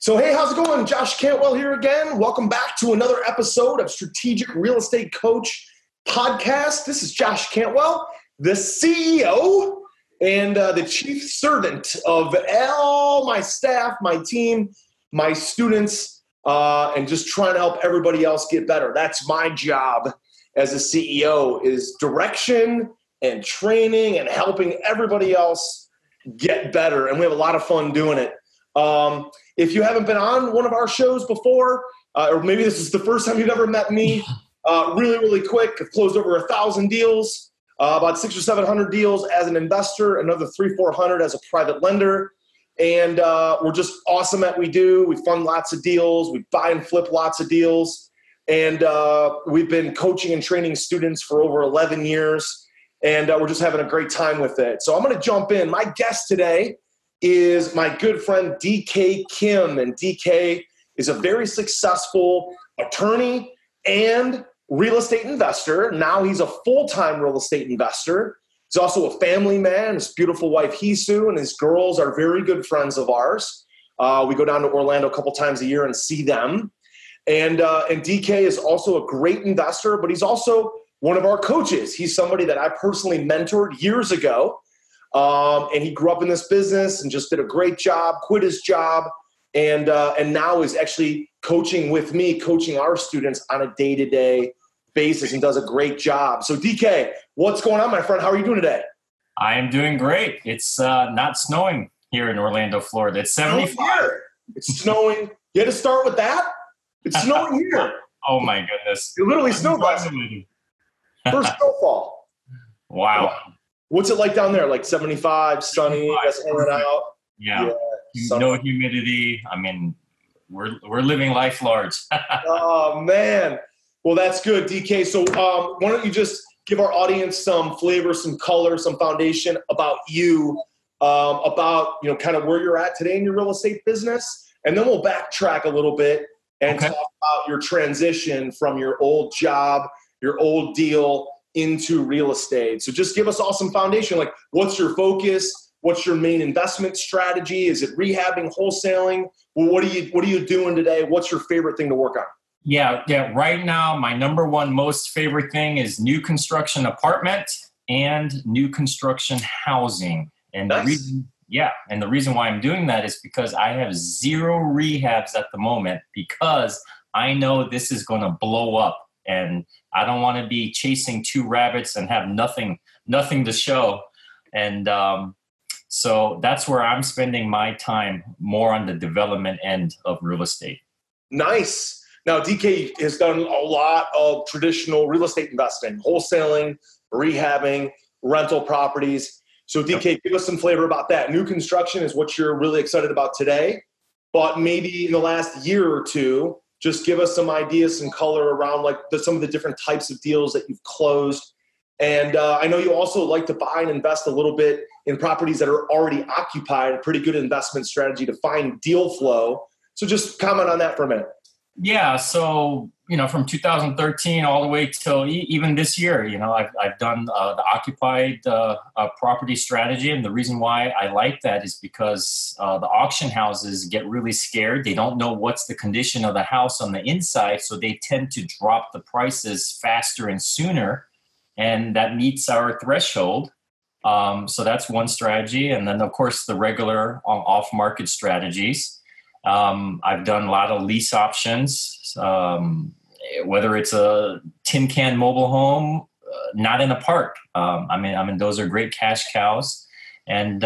So, hey, how's it going? Josh Cantwell here again. Welcome back to another episode of Strategic Real Estate Coach Podcast. This is Josh Cantwell, the CEO and the chief servant of all my staff, my team, my students, and just trying to help everybody else get better. That's my job as a CEO, is direction and training and helping everybody else get better. And we have a lot of fun doing it. If you haven't been on one of our shows before, or maybe this is the first time you've ever met me, really quick, I've closed over 1,000 deals, about 600 or 700 deals as an investor, another 300-400 as a private lender. And we're just awesome at what we do. We fund lots of deals. We buy and flip lots of deals. And we've been coaching and training students for over 11 years. And we're just having a great time with it. So I'm going to jump in. My guest today is my good friend DK Kim. And DK is a very successful attorney and real estate investor. Now he's a full-time real estate investor. He's also a family man. His beautiful wife, Hisu, and his girls are very good friends of ours. We go down to Orlando a couple times a year and see them. And DK is also a great investor, but he's also one of our coaches. He's somebody that I personally mentored years ago. And he grew up in this business and just did a great job, quit his job, and now is actually coaching with me, coaching our students on a day-to-day basis, and does a great job. So DK, what's going on, my friend? How are you doing today? I am doing great. It's not snowing here in Orlando, Florida. It's 75. It's snowing. You had to start with that? It's snowing here. Oh my goodness. It literally snowed last first snowfall. Wow. What's it like down there? Like 75, sunny, guys hanging out? Yeah. No humidity. I mean, we're living life large. Oh, man. Well, that's good, DK. So why don't you just give our audience some flavor, some color, some foundation about you, about, kind of where you're at today in your real estate business. And then we'll backtrack a little bit and talk about your transition from your old job, your old deal, into real estate. So just give us all some foundation. Like, what's your focus? What's your main investment strategy? Is it rehabbing, wholesaling? Well, what are you doing today? What's your favorite thing to work on? Yeah. Right now, my number one most favorite thing is new construction apartment and new construction housing. And nice. The reason why I'm doing that is because I have 0 rehabs at the moment, because I know this is going to blow up. And I don't want to be chasing 2 rabbits and have nothing to show. And so that's where I'm spending my time, more on the development end of real estate. Nice. Now, DK has done a lot of traditional real estate investing, wholesaling, rehabbing, rental properties. So DK, give us some flavor about that. New construction is what you're really excited about today, but maybe in the last year or two, just give us some ideas, some color around some of the different types of deals that you've closed. And I know you also like to buy and invest a little bit in properties that are already occupied, a pretty good investment strategy to find deal flow. So just comment on that for a minute. Yeah. So, from 2013 all the way till even this year, I've done the occupied property strategy. And the reason why I like that is because the auction houses get really scared. They don't know what's the condition of the house on the inside. So they tend to drop the prices faster and sooner. And that meets our threshold. So that's one strategy. And then, of course, the regular off-market strategies. I've done a lot of lease options, whether it's a tin can mobile home, not in a park. I mean, those are great cash cows. And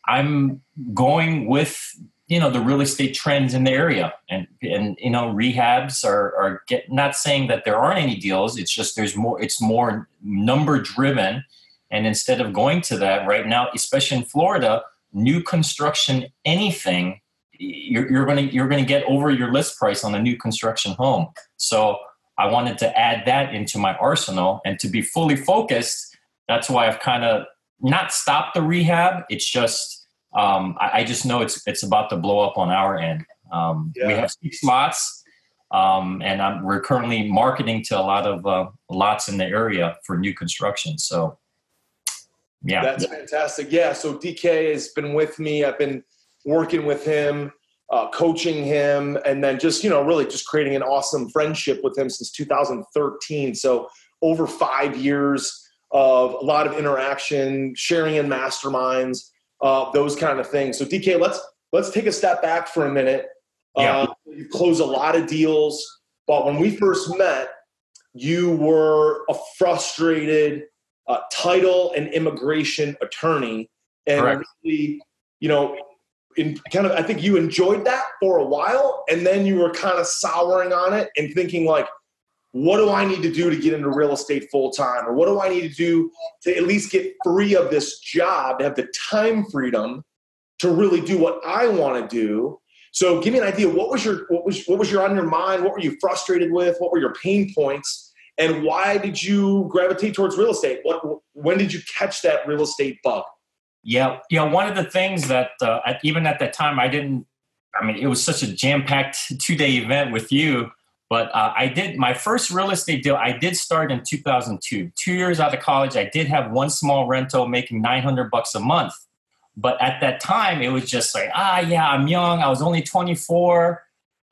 I'm going with, the real estate trends in the area. And rehabs are not saying that there aren't any deals. It's just it's more number driven. And instead of going to that right now, especially in Florida, new construction, anything, you're going to get over your list price on a new construction home. So I wanted to add that into my arsenal, and to be fully focused. That's why I've kind of not stopped the rehab. It's just I just know it's about to blow up on our end. We have 6 lots, and we're currently marketing to a lot of lots in the area for new construction. So yeah, that's fantastic. Yeah, so DK has been with me. I've been working with him coaching him, and then just, really just creating an awesome friendship with him since 2013. So over 5 years of a lot of interaction, sharing in masterminds, those kind of things. So DK, let's take a step back for a minute. You've closed a lot of deals, but when we first met, you were a frustrated title and immigration attorney, and really, I think you enjoyed that for a while, and then you were kind of souring on it and thinking like, what do I need to do to get into real estate full time, or what do I need to do to at least get free of this job, to have the time freedom to really do what I want to do? So give me an idea. What was on your mind? What were you frustrated with? What were your pain points? And why did you gravitate towards real estate? When did you catch that real estate bug? Yeah. One of the things that even at that time, it was such a jam-packed 2-day event with you, but my first real estate deal, I did start in 2002. 2 years out of college, I did have one small rental making $900 a month. But at that time, it was just like, I'm young. I was only 24.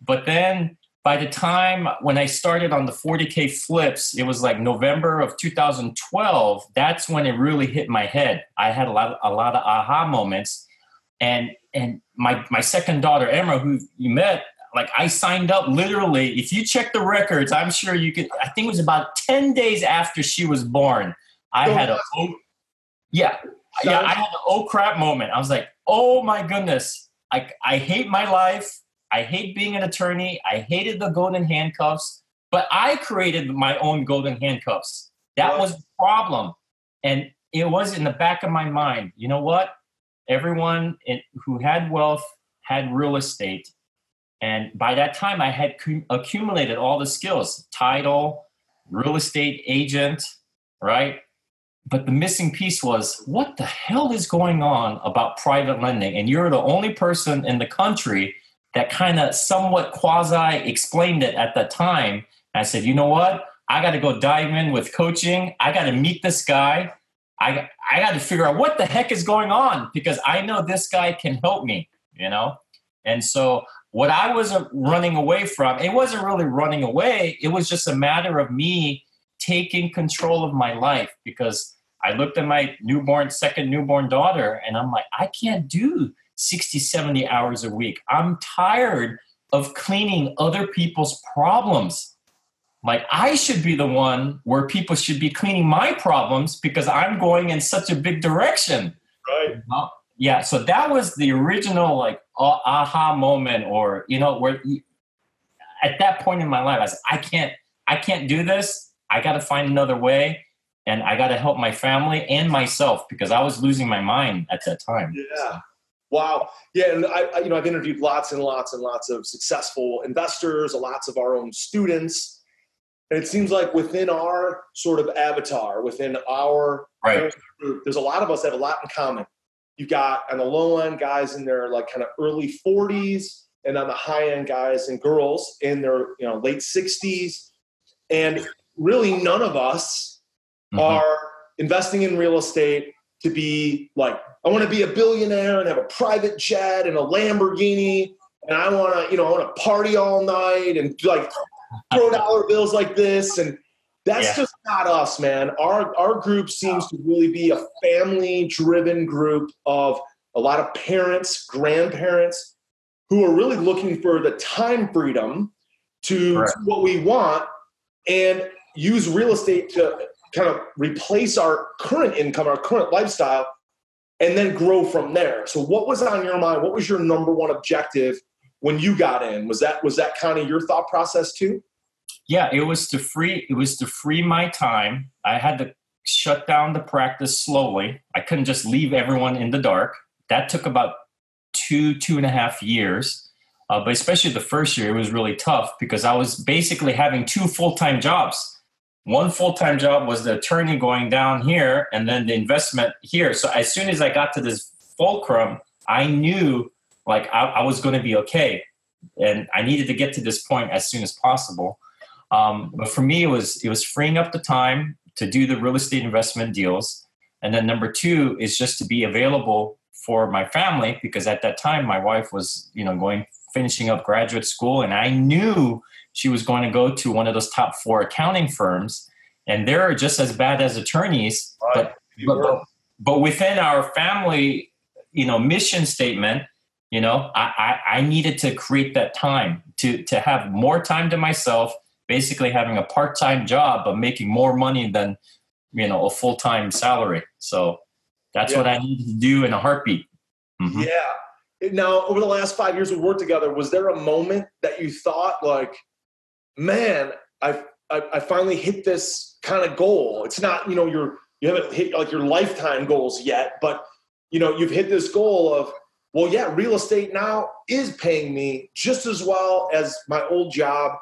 But then by the time when I started on the 40K flips, it was like November of 2012. That's when it really hit my head. I had a lot of aha moments. And my second daughter, Emma, who you met, like I signed up literally. If you check the records, I'm sure you could. I think it was about 10 days after she was born. I had a oh crap moment. I was like, oh my goodness. I hate my life. I hate being an attorney. I hated the golden handcuffs, but I created my own golden handcuffs. That was the problem. And it was in the back of my mind. You know what? Everyone who had wealth had real estate. And by that time, I had accumulated all the skills: title, real estate agent, right? But the missing piece was, what the hell is going on about private lending? And you're the only person in the country that kind of somewhat quasi-explained it at that time. And I said, you know what? I got to go dive in with coaching. I got to meet this guy. I got to figure out what the heck is going on, because I know this guy can help me, And so what I was running away from, it wasn't really running away. It was just a matter of me taking control of my life, because I looked at my second newborn daughter, and I'm like, I can't do 60, 70 hours a week. I'm tired of cleaning other people's problems. Like, I should be the one where people should be cleaning my problems, because I'm going in such a big direction. Right. Yeah. So that was the original aha moment, or, where at that point in my life, I said, I can't do this. I got to find another way. And I got to help my family and myself, because I was losing my mind at that time. Yeah. Wow. Yeah. And I've interviewed lots and lots and lots of successful investors, lots of our own students. And it seems like within our sort of avatar, within our group, there's a lot of us that have a lot in common. You got on the low end guys in their like kind of early 40s, and on the high end guys and girls in their late 60s. And really none of us are investing in real estate to be like, I want to be a billionaire and have a private jet and a Lamborghini, and I want to party all night and like throw dollar bills like this. And that's just not us, man. Our group seems to really be a family-driven group of a lot of parents, grandparents, who are really looking for the time freedom to do what we want, and use real estate to kind of replace our current income, our current lifestyle, and then grow from there. So what was on your mind? What was your number one objective when you got in? Was that kind of your thought process too? Yeah, it was to free my time. I had to shut down the practice slowly. I couldn't just leave everyone in the dark. That took about 2.5 years. But especially the first year, it was really tough, because I was basically having 2 full-time jobs. One full-time job was the attorney going down here, and then the investment here. So as soon as I got to this fulcrum, I knew like I was going to be okay. And I needed to get to this point as soon as possible. But for me, it was freeing up the time to do the real estate investment deals. And then number 2 is just to be available for my family, because at that time my wife was, going finishing up graduate school, and I knew she was going to go to one of those top 4 accounting firms, and they're just as bad as attorneys. Right. But within our family, mission statement, I needed to create that time to have more time to myself, basically having a part-time job, but making more money than, a full-time salary. So that's what I needed to do in a heartbeat. Mm-hmm. Yeah. Now, over the last 5 years we worked together, was there a moment that you thought like, man, I finally hit this kind of goal? It's not, you haven't hit like your lifetime goals yet, but you've hit this goal of, well, yeah, real estate now is paying me just as well as my old job.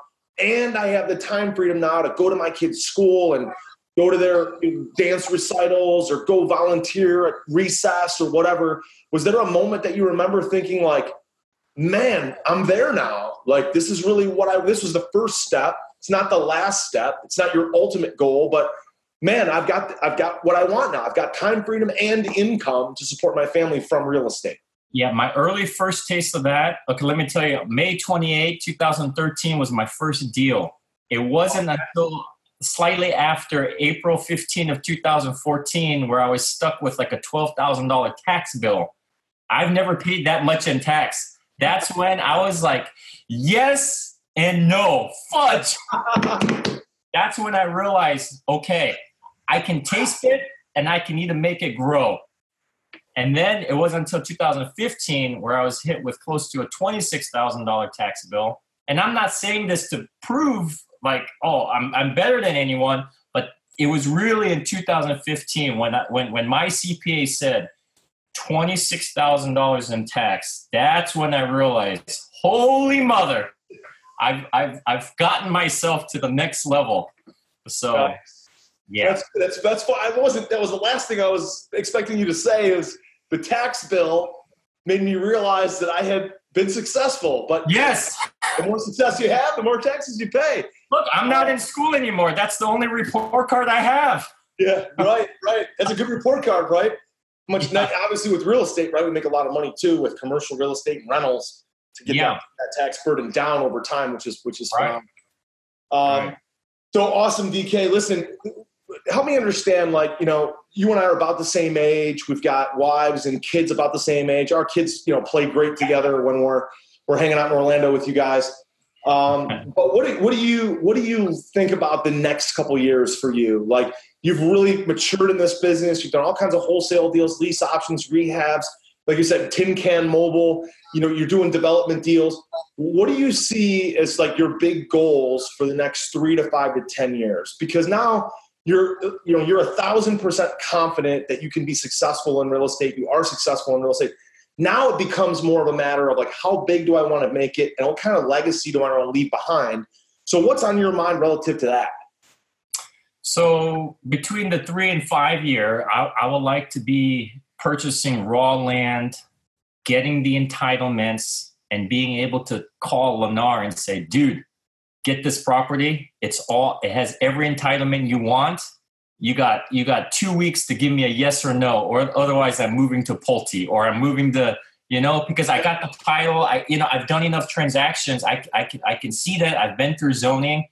And I have the time freedom now to go to my kids' school and go to their dance recitals or go volunteer at recess or whatever. Was there a moment that you remember thinking like, man, I'm there now. Like, this is really this was the first step. It's not the last step. It's not your ultimate goal, but man, I've got what I want now. I've got time freedom and income to support my family from real estate. Yeah, my early first taste of that, okay, let me tell you, May 28, 2013 was my first deal. It wasn't until slightly after April 15 of 2014 where I was stuck with like a $12,000 tax bill. I've never paid that much in tax. That's when I was like, yes and no, fudge. That's when I realized, okay, I can taste it and I can either make it grow. And then it wasn't until 2015 where I was hit with close to a $26,000 tax bill. And I'm not saying this to prove like, oh, I'm better than anyone, but it was really in 2015 when my CPA said $26,000 in tax. That's when I realized, holy mother, I've gotten myself to the next level. So yeah, that's fine. That was the last thing I was expecting you to say. Is the tax bill made me realize that I had been successful. But yes, the more success you have, the more taxes you pay. Look, I'm not in school anymore. That's the only report card I have. Yeah, right. That's a good report card, right? Obviously with real estate, right? We make a lot of money too with commercial real estate and rentals to get that tax burden down over time, which is right. Right. So awesome, DK. Listen, help me understand, like, you and I are about the same age. We've got wives and kids about the same age. Our kids, play great together when we're hanging out in Orlando with you guys. But what do you think about the next couple years for you? Like, you've really matured in this business. You've done all kinds of wholesale deals, lease options, rehabs. Like you said, tin can mobile. You're doing development deals. What do you see as like your big goals for the next 3 to 5 to 10 years? Because now you're 1,000% confident that you can be successful in real estate. You are successful in real estate. Now it becomes more of a matter of like, how big do I want to make it? And what kind of legacy do I want to leave behind? So what's on your mind relative to that? So between the 3 and 5 year, I would like to be purchasing raw land, getting the entitlements, and being able to call Lennar and say, dude, get this property. It has every entitlement you want. You got 2 weeks to give me a yes or no, or otherwise I'm moving to Pulte, or I'm moving to, because I got the title. I've done enough transactions. I can see that. I've been through zoning.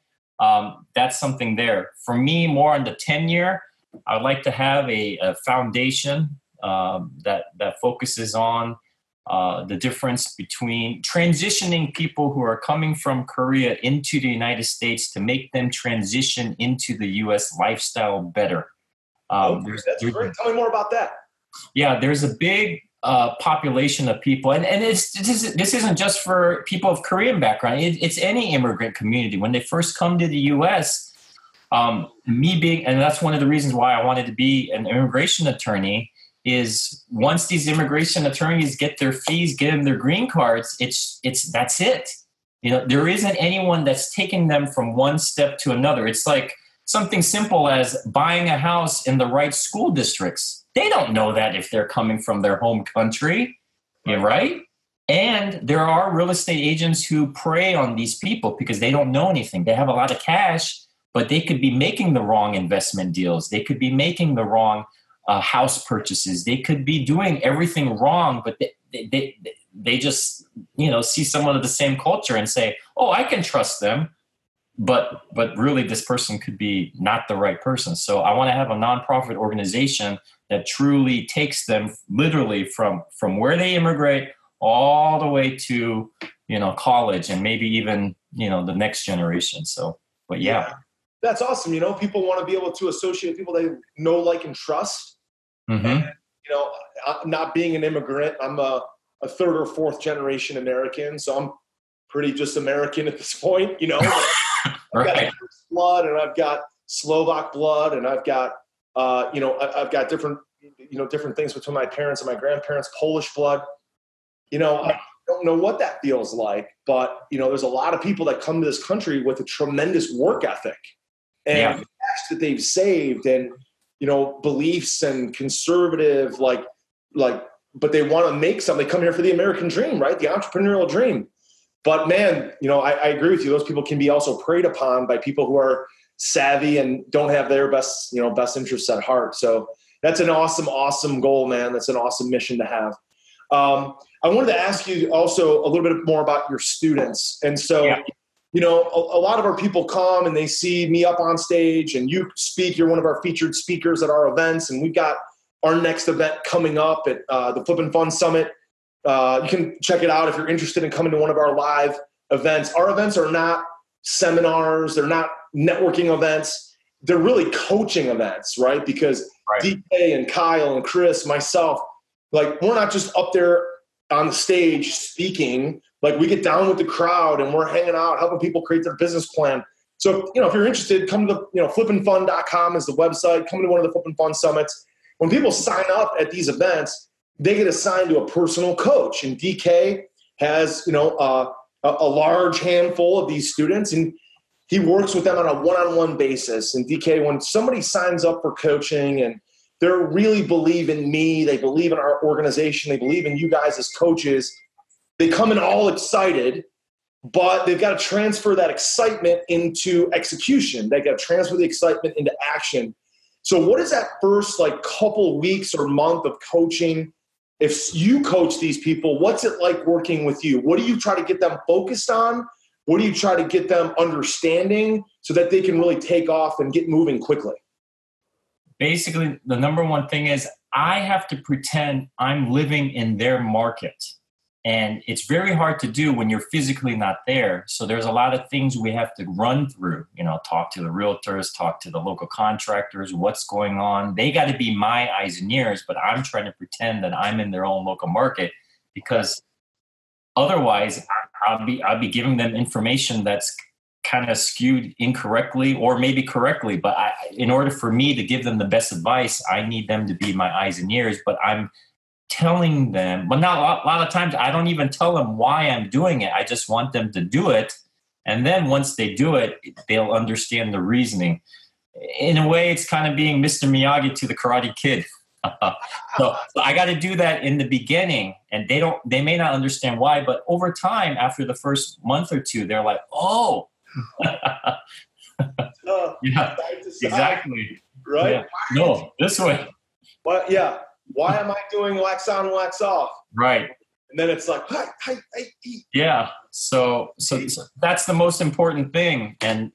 That's something there. For me, more on the 10 year, I would like to have a foundation that focuses on the difference between transitioning people who are coming from Korea into the United States to make them transition into the U.S. lifestyle better. That's great. Tell me more about that. Yeah, there's a big population of people, and this isn't just for people of Korean background. It's any immigrant community. When they first come to the U.S., and that's one of the reasons why I wanted to be an immigration attorney, is once these immigration attorneys get their fees, get them their green cards, that's it. There isn't anyone that's taking them from one step to another. It's like something simple as buying a house in the right school districts. They don't know that if they're coming from their home country, right? And there are real estate agents who prey on these people because they don't know anything. They have a lot of cash, but they could be making the wrong investment deals. They could be making the wrong house purchases. They could be doing everything wrong, but they just, see someone of the same culture and say, oh, I can trust them. But really this person could be not the right person. So I want to have a nonprofit organization that truly takes them literally from where they immigrate all the way to, college and maybe even, the next generation. So, but yeah. That's awesome. People want to be able to associate people they know, like, and trust. Mm-hmm. And, not being an immigrant, I'm a third or fourth generation American. So I'm pretty just American at this point, I've got Irish blood, and I've got Slovak blood, and I've got, I've got different things between my parents and my grandparents, Polish blood. I don't know what that feels like, but, there's a lot of people that come to this country with a tremendous work ethic and the cash that they've saved and, beliefs and conservative, but they want to make something. They come here for the American dream, right? The entrepreneurial dream. But man, I agree with you. Those people can be also preyed upon by people who are savvy and don't have their best interests at heart. So that's an awesome, awesome goal, man. That's an awesome mission to have. I wanted to ask you also a little bit more about your students. And so, a lot of our people come and they see me up on stage and you speak. You're one of our featured speakers at our events. And we've got our next event coming up at the Flip and Fun Summit. You can check it out if you're interested in coming to one of our live events. Our events are not seminars. They're not networking events. They're really coaching events, right? Because DK and Kyle and Chris, myself, we're not just up there on the stage speaking. We get down with the crowd and we're hanging out, helping people create their business plan. So, if you're interested, come to flipandfun.com is the website. Come to one of the Flip and Fun Summits. When people sign up at these events, they get assigned to a personal coach. And DK has, a large handful of these students, and he works with them on a one-on-one basis. And DK, when somebody signs up for coaching and they really believe in me, they believe in our organization, they believe in you guys as coaches, they come in all excited, but they've got to transfer that excitement into execution. They got to transfer the excitement into action. So what is that first couple weeks or month of coaching? If you coach these people, what's it like working with you? What do you try to get them focused on? What do you try to get them understanding so that they can really take off and get moving quickly? Basically, the number one thing is I have to pretend I'm living in their market. And it's very hard to do when you're physically not there. So there's a lot of things we have to run through, talk to the realtors, talk to the local contractors, what's going on. They got to be my eyes and ears, but I'm trying to pretend that I'm in their own local market, because otherwise I'll be giving them information that's kind of skewed incorrectly or maybe correctly. But in order for me to give them the best advice, I need them to be my eyes and ears, but I'm telling them, but not a lot of times I don't even tell them why I'm doing it. I just want them to do it. And then once they do it, they'll understand the reasoning. In a way, it's kind of being Mr. Miyagi to the Karate Kid. So I got to do that in the beginning, and they may not understand why, but over time, after the first month or two, they're like, oh, yeah, exactly. Right. Yeah. No, this way. Well, yeah. Why am I doing wax on, wax off? Right. And then it's like, yeah. So that's the most important thing. And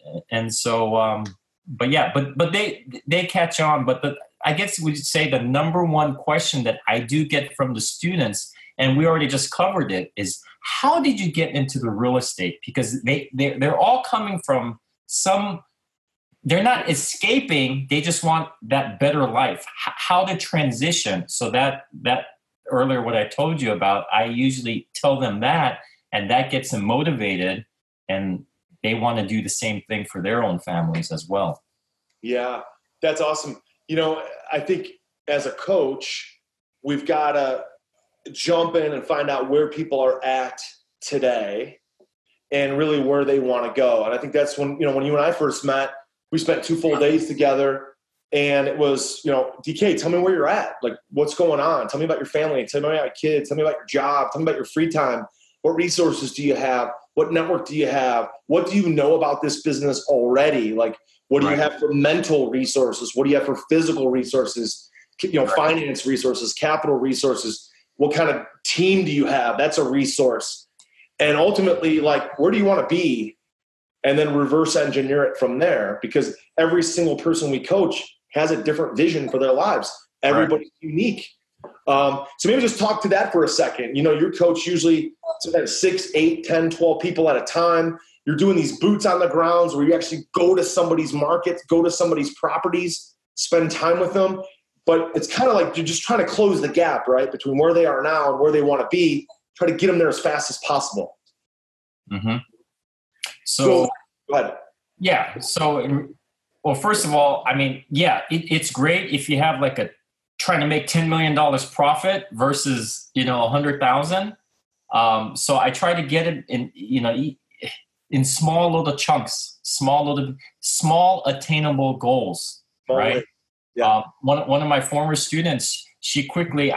so, but they catch on. But I guess we'd say the number one question that I do get from the students, and we already just covered it, is how did you get into the real estate? Because they're all coming from they're not escaping. They just want that better life. How to transition. So that earlier, what I told you about, I usually tell them that, and that gets them motivated, and they want to do the same thing for their own families as well. Yeah, that's awesome. I think as a coach, we've got to jump in and find out where people are at today and really where they want to go. And I think that's when you and I first met, we spent 2 full days together, and it was, DK, tell me where you're at. What's going on? Tell me about your family. Tell me about your kids. Tell me about your job. Tell me about your free time. What resources do you have? What network do you have? What do you know about this business already? What do you have for mental resources? What do you have for physical resources? Finance resources, capital resources. What kind of team do you have? That's a resource. And ultimately, like, where do you want to be? And then reverse engineer it from there, because every single person we coach has a different vision for their lives. Everybody's unique. So maybe just talk to that for a second. You know, your coach usually sometimes 6, 8, 10, 12 people at a time. You're doing these boots on the grounds where you actually go to somebody's markets, go to somebody's properties, spend time with them. But it's kind of like you're just trying to close the gap, right, between where they are now and where they want to be, try to get them there as fast as possible. Mm-hmm. So go ahead. Yeah. So, well, first of all, I mean, yeah, it's great if you have like trying to make $10 million profit versus, 100,000. So I try to get it in small little chunks, small attainable goals, right? Yeah. One of my former students, I quickly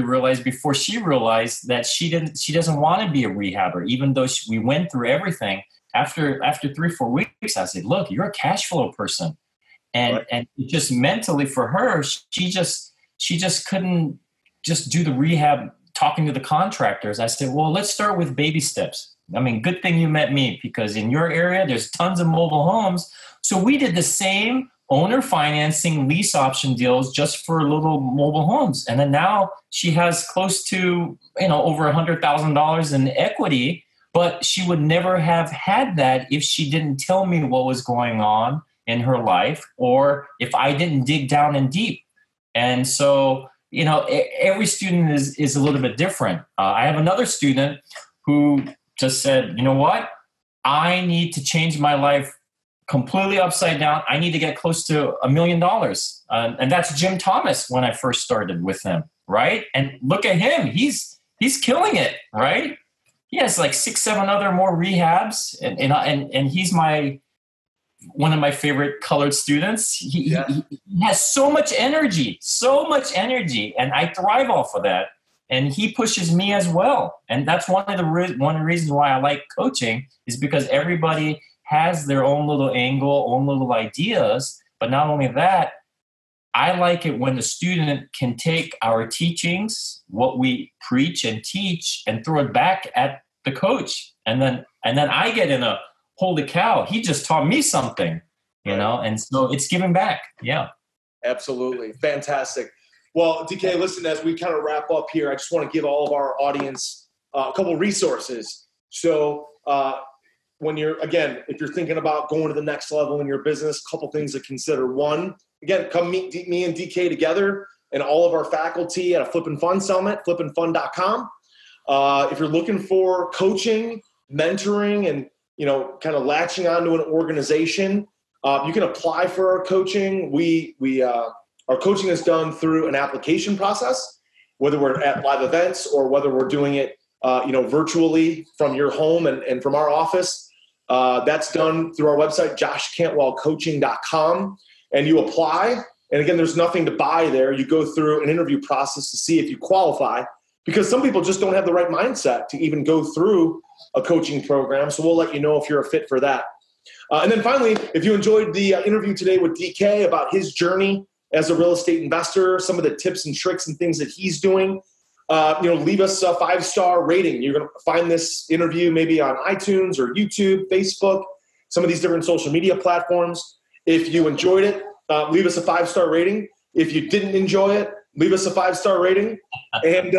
realized before she realized that she doesn't want to be a rehabber, even though we went through everything. After 3-4 weeks, I said, look, you're a cash flow person. And just mentally for her, she just couldn't just do the rehab talking to the contractors. I said, well, let's start with baby steps. I mean, good thing you met me, because in your area, there's tons of mobile homes. So we did the same owner financing lease option deals just for little mobile homes. And then now she has close to, over $100,000 in equity, but she would never have had that if she didn't tell me what was going on in her life, or if I didn't dig down and deep. And so, every student is a little bit different. I have another student who just said, you know what? I need to change my life completely upside down. I need to get close to $1 million. And that's Jim Thomas when I first started with him, right? And look at him. He's killing it, right? He has like 6, 7 other more rehabs. And he's one of my favorite colored students. He has so much energy. And I thrive off of that. And he pushes me as well. And that's one of the reasons why I like coaching, is because everybody has their own little angle, own little ideas. But not only that, I like it when the student can take our teachings, what we preach and teach, and throw it back at the coach. And then I get in a, holy cow, he just taught me something, and so it's giving back. Yeah. Absolutely. Fantastic. Well, DK, listen, as we kind of wrap up here, I just want to give all of our audience a couple resources. So if you're thinking about going to the next level in your business, a couple things to consider. One, again, come meet me and DK together and all of our faculty at a Flip and Fun Summit, flipandfun.com. If you're looking for coaching, mentoring, and kind of latching onto an organization, you can apply for our coaching. Our coaching is done through an application process, whether we're at live events or whether we're doing it, virtually from your home and from our office. That's done through our website, joshcantwellcoaching.com, and you apply. And again, there's nothing to buy there. You go through an interview process to see if you qualify, because some people just don't have the right mindset to even go through a coaching program. So we'll let you know if you're a fit for that. And then finally, if you enjoyed the interview today with DK about his journey as a real estate investor, some of the tips and tricks and things that he's doing, leave us a 5-star rating. You're going to find this interview maybe on iTunes or YouTube, Facebook, some of these different social media platforms. If you enjoyed it, leave us a 5-star rating. If you didn't enjoy it, leave us a 5-star rating, and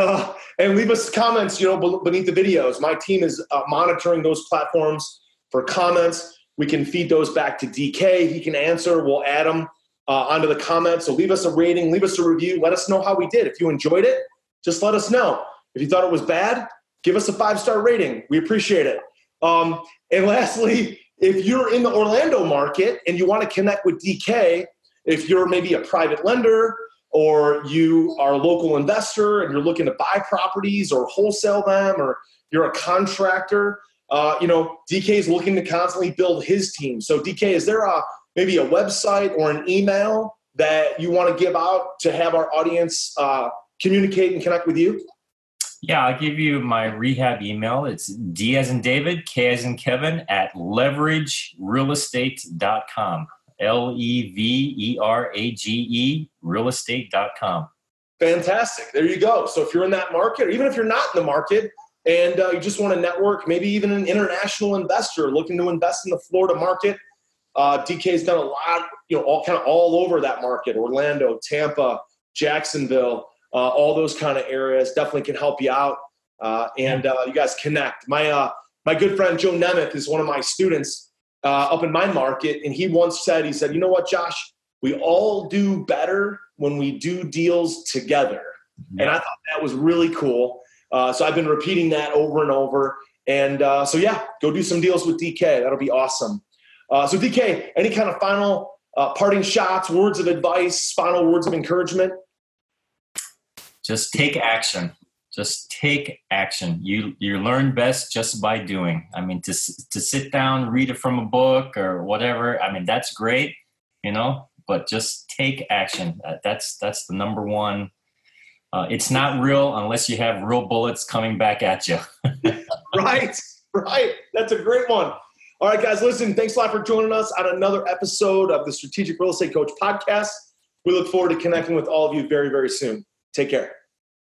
leave us comments, beneath the videos. My team is monitoring those platforms for comments. We can feed those back to DK. He can answer. We'll add them onto the comments. So leave us a rating, leave us a review. Let us know how we did. If you enjoyed it, just let us know. If you thought it was bad, give us a 5-star rating. We appreciate it. And lastly, if you're in the Orlando market and you want to connect with DK, if you're maybe a private lender or you are a local investor and you're looking to buy properties or wholesale them, or you're a contractor, DK is looking to constantly build his team. So DK, is there maybe a website or an email that you want to give out to have our audience communicate and connect with you? Yeah, I'll give you my rehab email. It's D as in David, K as in Kevin, at leveragerealestate.com. LEVERAGE realestate.com. Fantastic. There you go. So if you're in that market, or even if you're not in the market and you just want to network, maybe even an international investor looking to invest in the Florida market, DK's done a lot, all over that market, Orlando, Tampa, Jacksonville, all those kind of areas definitely can help you out. You guys connect. My good friend, Joe Nemeth, is one of my students up in my market. And he once said, you know what, Josh, we all do better when we do deals together. Yeah. And I thought that was really cool. So I've been repeating that over and over. And go do some deals with DK. That'll be awesome. So DK, any kind of final parting shots, words of advice, final words of encouragement? Just take action. Just take action. You learn best just by doing. I mean, to sit down, read it from a book or whatever, I mean, that's great, but just take action. That's the number one. It's not real unless you have real bullets coming back at you. Right. That's a great one. All right, guys, listen, thanks a lot for joining us on another episode of the Strategic Real Estate Coach podcast. We look forward to connecting with all of you very, very soon. Take care.